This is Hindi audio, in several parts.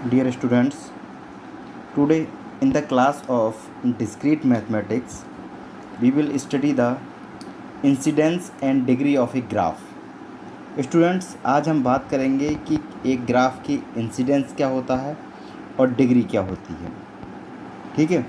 Dear students, today in the class of discrete mathematics, we will study the incidence and degree of a graph. Students, आज हम बात करेंगे कि एक ग्राफ की इंसिडेंस क्या होता है और डिग्री क्या होती है. ठीक है.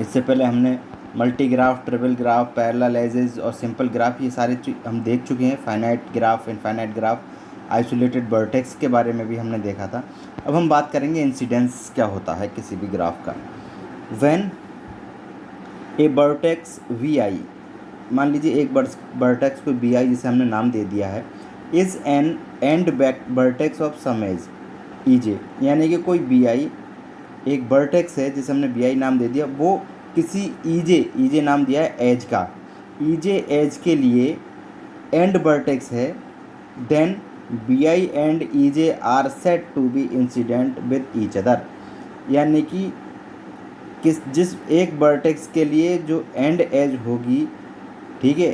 इससे पहले हमने multi graph, triple graph, parallel edges और सिंपल ग्राफ ये सारे हम देख चुके हैं. Finite graph, infinite graph, isolated vertex के बारे में भी हमने देखा था. अब हम बात करेंगे इंसिडेंस क्या होता है किसी भी ग्राफ का. व्हेन ए वर्टेक्स वी आई, मान लीजिए एक वर्टेक्स को वी आई जिसे हमने नाम दे दिया है, is an end vertex of some edge E J, यानी कि कोई वी आई एक वर्टेक्स है जिसे हमने वी आई नाम दे दिया, वो किसी ई जे नाम दिया है एज का, ई जे एज के लिए एंड वर्टेक्स है, then B I and E J are said to be incident with each other. यानी कि जिस एक वर्टेक्स के लिए जो एंड एज होगी, ठीक है,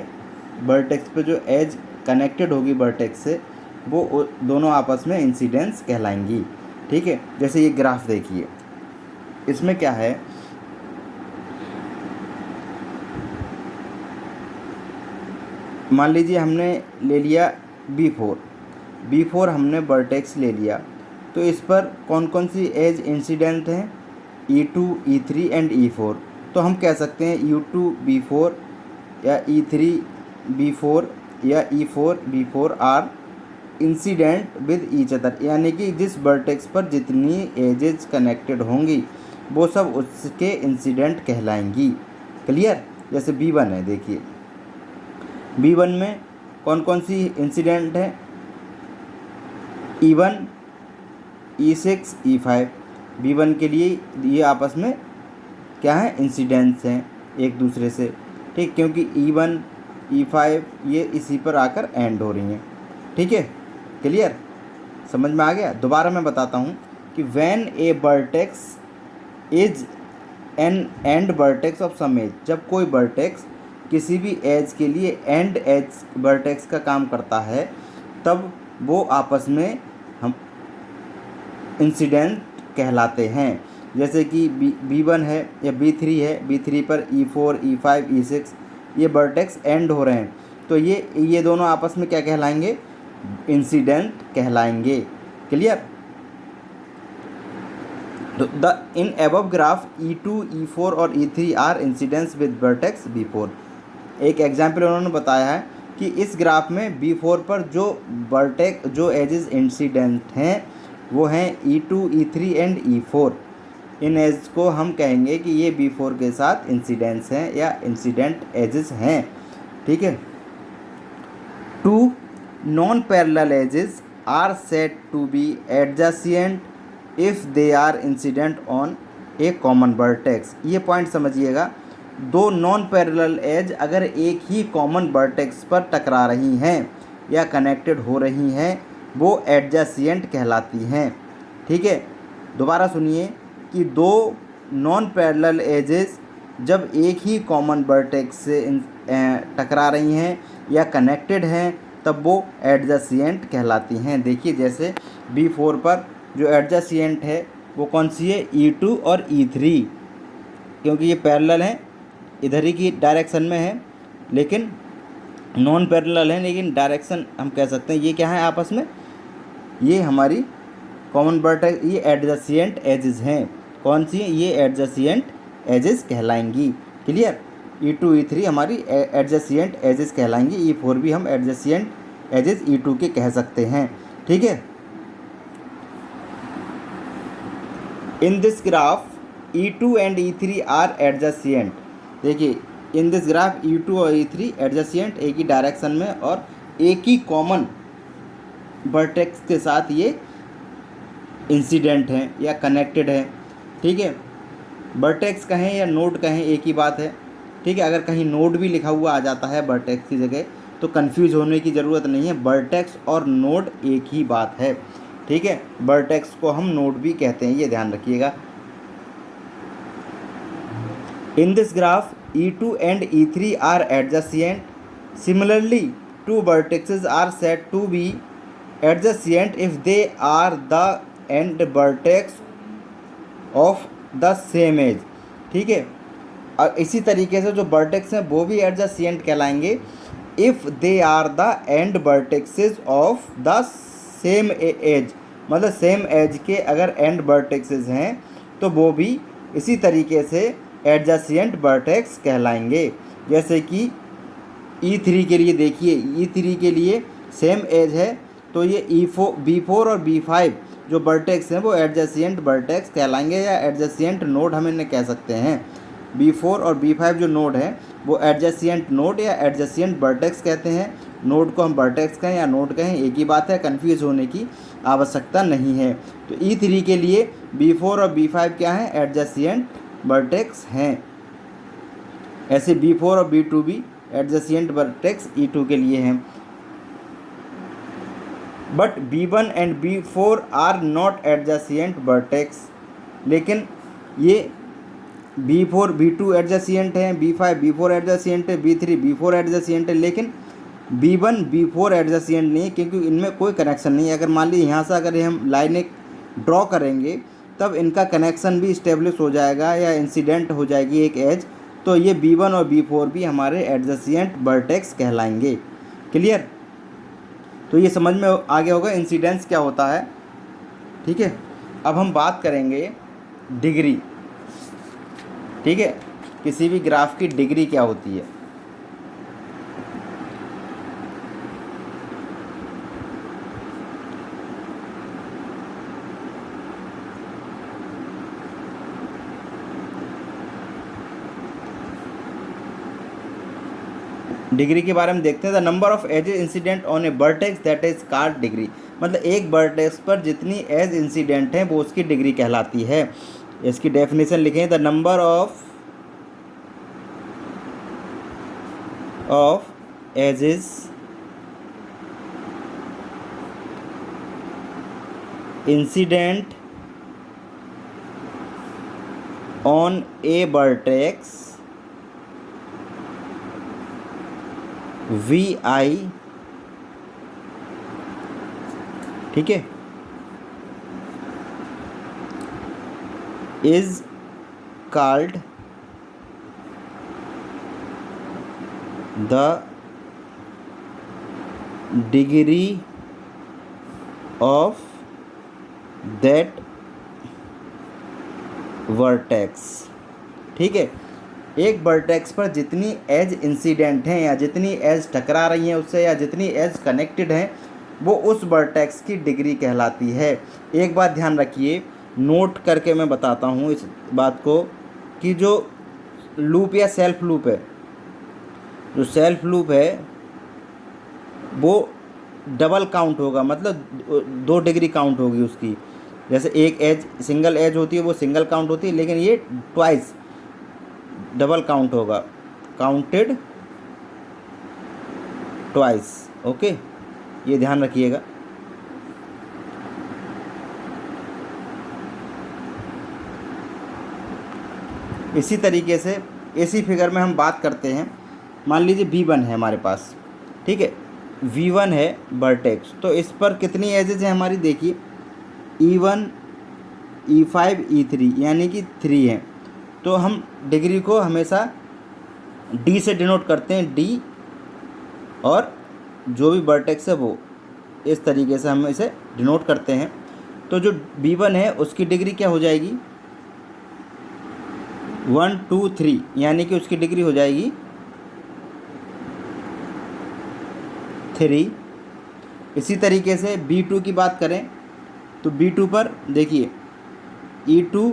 वर्टेक्स पे जो एज कनेक्टेड होगी वर्टेक्स से, वो दोनों आपस में इंसिडेंस कहलाएंगी. ठीक है. जैसे ये ग्राफ देखिए, इसमें क्या है, मान लीजिए हमने ले लिया B4 हमने वर्टेक्स ले लिया, तो इस पर कौन कौन सी एज इंसिडेंट हैं, E2, E3 एंड E4. तो हम कह सकते हैं U2 B4 या E3 B4 या E4 B4 are incident with each other, यानी कि जिस वर्टेक्स पर जितनी एजेस कनेक्टेड होंगी वो सब उसके इंसिडेंट कहलाएंगी. क्लियर. जैसे B1 है, देखिए B1 में कौन कौन सी इंसिडेंट है, E1, E6, E5. B1 के लिए ये आपस में क्या है, इंसिडेंट्स हैं एक दूसरे से. ठीक, क्योंकि E1 E5 ये इसी पर आकर एंड हो रही हैं. ठीक है. क्लियर. समझ में आ गया. दोबारा मैं बताता हूँ कि when a vertex is an end vertex of some edge, जब कोई वर्टेक्स किसी भी एज के लिए एंड एज वर्टेक्स का काम करता है, तब वो आपस में हम इंसिडेंट कहलाते हैं. जैसे कि B1 है या B3 है, B3 पर E4, E5, E6 ये वर्टेक्स एंड हो रहे हैं, तो ये दोनों आपस में क्या कहलाएंगे, इंसिडेंट कहलाएंगे. Clear. The in above graph E2, E4 और E3 are incidents with vertex B4. एक एग्जाम्पल उन्होंने बताया है कि इस ग्राफ में B4 पर जो एजेस इंसिडेंट हैं वो हैं E2, E3 and E4. In as को हम कहेंगे कि ये B4 के साथ इंसिडेंट्स हैं या इंसिडेंट एजेस हैं. ठीक है. Two non parallel edges are said to be adjacent if they are incident on a common vertex. ये पॉइंट समझिएगा. दो नॉन पैरेलल एज अगर एक ही कॉमन वर्टेक्स पर टकरा रही हैं या कनेक्टेड हो रही हैं, वो एडजेसेंट कहलाती हैं. ठीक है. दोबारा सुनिए कि दो नॉन पैरेलल एजेस जब एक ही कॉमन वर्टेक्स से टकरा रही हैं या कनेक्टेड हैं, तब वो एडजेसेंट कहलाती हैं. देखिए जैसे B4 पर जो एडजेसेंट है वो कौन सी है, E2 और E3, क्योंकि ये पैरेलल हैं, इधर ही की डायरेक्शन में है, लेकिन नॉन पैरेलल है, लेकिन डायरेक्शन हम कह सकते हैं ये क्या है आपस में, ये हमारी कॉमन वर्टेक्स, ये एडजेसेंट एजेस हैं. कौन सी, ये adjacent edges कहलाएंगी. Clear. E2, E3 हमारी एडजेसेंट एजेस कहलाएंगी. E4 भी हम एडजेसेंट एजेस E2 के कह सकते हैं. ठीक है. In this graph E2 and E3 are adjacent. देखिए इन दिस ग्राफ E2 और E3 एडजेसेंट, एक ही डायरेक्शन में और एक ही कॉमन वर्टेक्स के साथ ये इंसिडेंट हैं या कनेक्टेड है. ठीक है. वर्टेक्स कहें या नोड कहें एक ही बात है. ठीक है. अगर कहीं नोड भी लिखा हुआ आ जाता है वर्टेक्स की जगह, तो कंफ्यूज होने की ज़रूरत नहीं है. वर्टेक्स और नोड एक ही बात है. ठीक है. वर्टेक्स को हम नोड भी कहते हैं, ये ध्यान रखिएगा. In this graph E2 and E3 are adjacent. Similarly two vertexes are said to be adjacent if they are the end vertex of the same edge. ठीक है, और इसी तरीके से जो वर्टेक्स हैं वो भी एडजेसेंट कहलाएंगे if they are the end vertices of the same edge. मतलब सेम एज के अगर एंड वर्टेक्सेस हैं तो वो भी इसी तरीके से एडजेसेंट वर्टेक्स कहलाएंगे। जैसे कि E3 के लिए देखिए, E3 के लिए सेम एज है तो ये B4 और B5 जो वर्टेक्स हैं वो एडजेसेंट वर्टेक्स कहलाएंगे, या एडजेसेंट नोड हम इन्हें कह सकते हैं। B4 और B5 जो नोड है वो एडजेसेंट नोड या एडजेसेंट वर्टेक्स कहते हैं। नोड को हम वर्टेक्स कहें या नोड कहें एक ही बात है, कन्फ्यूज़ होने की आवश्यकता नहीं है। तो E3 के लिए B4 और B5 क्या हैं, एडजेसेंट वर्टेक्स हैं। ऐसे B4 और B2 भी एडजेसेंट वर्टेक्स E2 के लिए हैं। But B1 and B4 are not adjacent vertex. लेकिन ये B4 B2 एडजेसेंट है, B5 B4 एडजेसेंट है, B3 B4 एडजेसेंट है, लेकिन B1 B4 एडजेसेंट नहीं है क्योंकि इनमें कोई कनेक्शन नहीं है। अगर मान लीजिए यहाँ से अगर हम लाइन एक ड्रॉ करेंगे तब इनका कनेक्शन भी इस्टेब्लिश हो जाएगा या इंसिडेंट हो जाएगी एक एज, तो ये B1 और B4 भी हमारे एडजेसेंट वर्टेक्स कहलाएंगे। क्लियर? तो ये समझ में आ गया होगा इंसिडेंस क्या होता है। ठीक है, अब हम बात करेंगे डिग्री। ठीक है, किसी भी ग्राफ की डिग्री क्या होती है। डिग्री के बारे में देखते हैं। The number of edges incident on a vertex that is called degree. मतलब एक वर्टेक्स पर जितनी एज इंसिडेंट हैं वो उसकी डिग्री कहलाती है। इसकी डेफिनेशन लिखें, the number of edges incident on a vertex VI, ठीक है, is called the degree of that vertex. ठीक है, एक वर्टेक्स पर जितनी एज इंसिडेंट हैं या जितनी एज टकरा रही हैं उससे या जितनी एज कनेक्टेड हैं वो उस वर्टेक्स की डिग्री कहलाती है। एक बात ध्यान रखिए, नोट करके मैं बताता हूँ इस बात को कि जो लूप या सेल्फ लूप है, जो सेल्फ लूप है वो डबल काउंट होगा, मतलब 2 डिग्री काउंट होगी उसकी। जैसे एक एज सिंगल एज होती है वो सिंगल काउंट होती है, लेकिन ये ट्वाइस डबल काउंट होगा, काउंटेड ट्वाइस। ओके, ये ध्यान रखिएगा। इसी तरीके से इसी फिगर में हम बात करते हैं। मान लीजिए B1 है हमारे पास, ठीक है, V1 है वर्टेक्स, तो इस पर कितनी एजेस हैं हमारी, देखिए E1 E5 E3 यानी कि 3 हैं। तो हम डिग्री को हमेशा D से डिनोट करते हैं, D और जो भी वर्टेक्स है वो इस तरीके से हम इसे डिनोट करते हैं। तो जो B1 है उसकी डिग्री क्या हो जाएगी, 1 2 3 यानी कि उसकी डिग्री हो जाएगी 3। इसी तरीके से B2 की बात करें तो B2 पर देखिए E2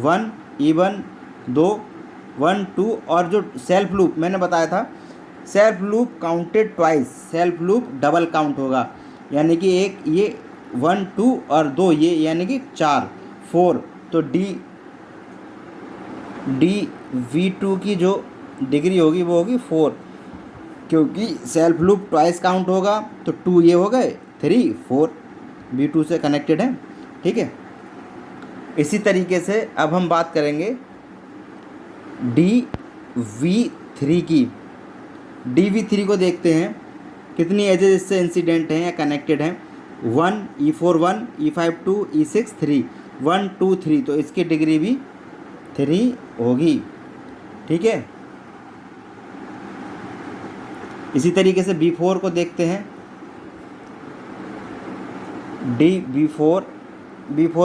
1 E1 2 1 2 और जो सेल्फ लूप मैंने बताया था, self loop counted twice, self loop double count होगा, यानी कि एक ये 1 2 और 2 ये यानी कि 4 4। तो V2 की जो डिग्री होगी वो होगी 4, क्योंकि सेल्फ लूप ट्वाइस काउंट होगा तो 2 ये हो गए 3 4 V2 से कनेक्टेड है। ठीक है, इसी तरीके से अब हम बात करेंगे DV3 की। DV3 को देखते हैं कितनी एजेस इससे इंसिडेंट हैं या कनेक्टेड हैं। 1, E4 1, E5 2, E6 3, 1 2 3, तो इसकी डिग्री भी 3 होगी। ठीक है, इसी तरीके से B4 को देखते हैं। B4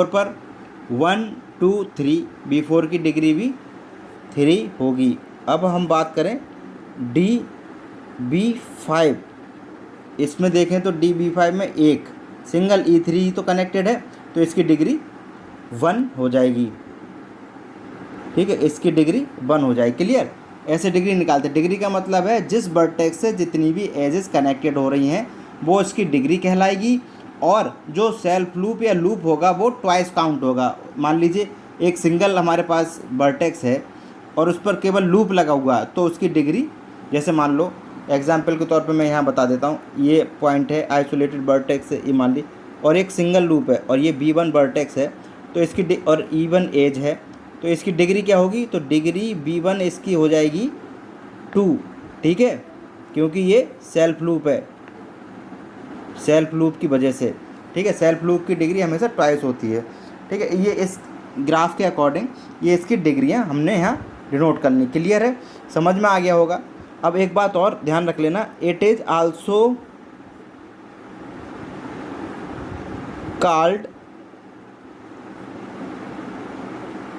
पर 1 2 3, B4 की डिग्री भी 3 होगी। अब हम बात करें B5, इसमें देखें तो B5 में एक सिंगल E3 तो कनेक्टेड है, तो इसकी डिग्री 1 हो जाएगी। ठीक है, इसकी डिग्री 1 हो जाएगी। क्लियर, ऐसे डिग्री निकालते हैं। डिग्री का मतलब है जिस वर्टेक्स से जितनी भी एजेस कनेक्टेड हो रही हैं वो इसकी डिग्री कहलाएगी, और जो सेल्फ लूप या लूप होगा वो ट्वाइस काउंट होगा। मान लीजिए एक सिंगल हमारे पास वर्टेक्स है और उस पर केवल लूप लगा हुआ है, तो उसकी डिग्री, जैसे मान लो एग्जाम्पल के तौर पे मैं यहाँ बता देता हूँ, ये पॉइंट है आइसोलेटेड वर्टेक्स है, ये मान ली, और एक सिंगल लूप है और ये B1 वर्टेक्स है, तो इसकी और E1 एज है, तो इसकी डिग्री क्या होगी, तो डिग्री B1 इसकी हो जाएगी 2। ठीक है, क्योंकि ये सेल्फ लूप है, सेल्फ लूप की वजह से। ठीक है, सेल्फ लूप की डिग्री हमेशा ट्वाइस होती है। ठीक है, ये इस ग्राफ के अकॉर्डिंग ये इसकी डिग्रियां हमने यहाँ डिनोट करनी। क्लियर है, समझ में आ गया होगा। अब एक बात और ध्यान रख लेना, it is also called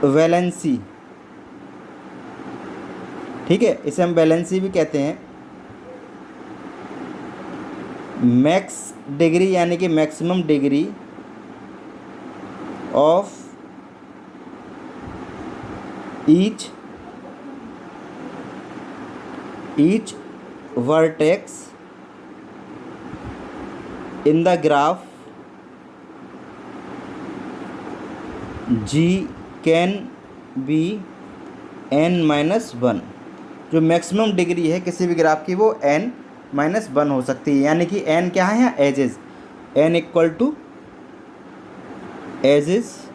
valency. ठीक है, इसे हम वैलेंसी भी कहते हैं। मैक्स डिग्री यानी कि maximum degree of each vertex in the graph G can be n-1। जो मैक्सिमम डिग्री है किसी भी ग्राफ की वो n-1 हो सकती है, यानी कि n क्या है यहाँ, edges, n equal to edges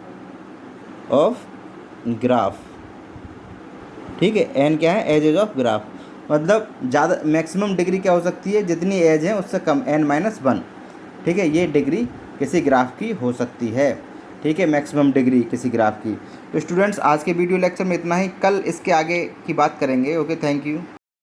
of graph. ठीक है, n क्या है, एजेस ऑफ ग्राफ, मतलब ज़्यादा मैक्सिमम डिग्री क्या हो सकती है, जितनी एज है उससे कम, n-1। ठीक है, ये डिग्री किसी ग्राफ की हो सकती है। ठीक है, मैक्सिमम डिग्री किसी ग्राफ की। तो स्टूडेंट्स, आज के वीडियो लेक्चर में इतना ही, कल इसके आगे की बात करेंगे। Okay, thank you.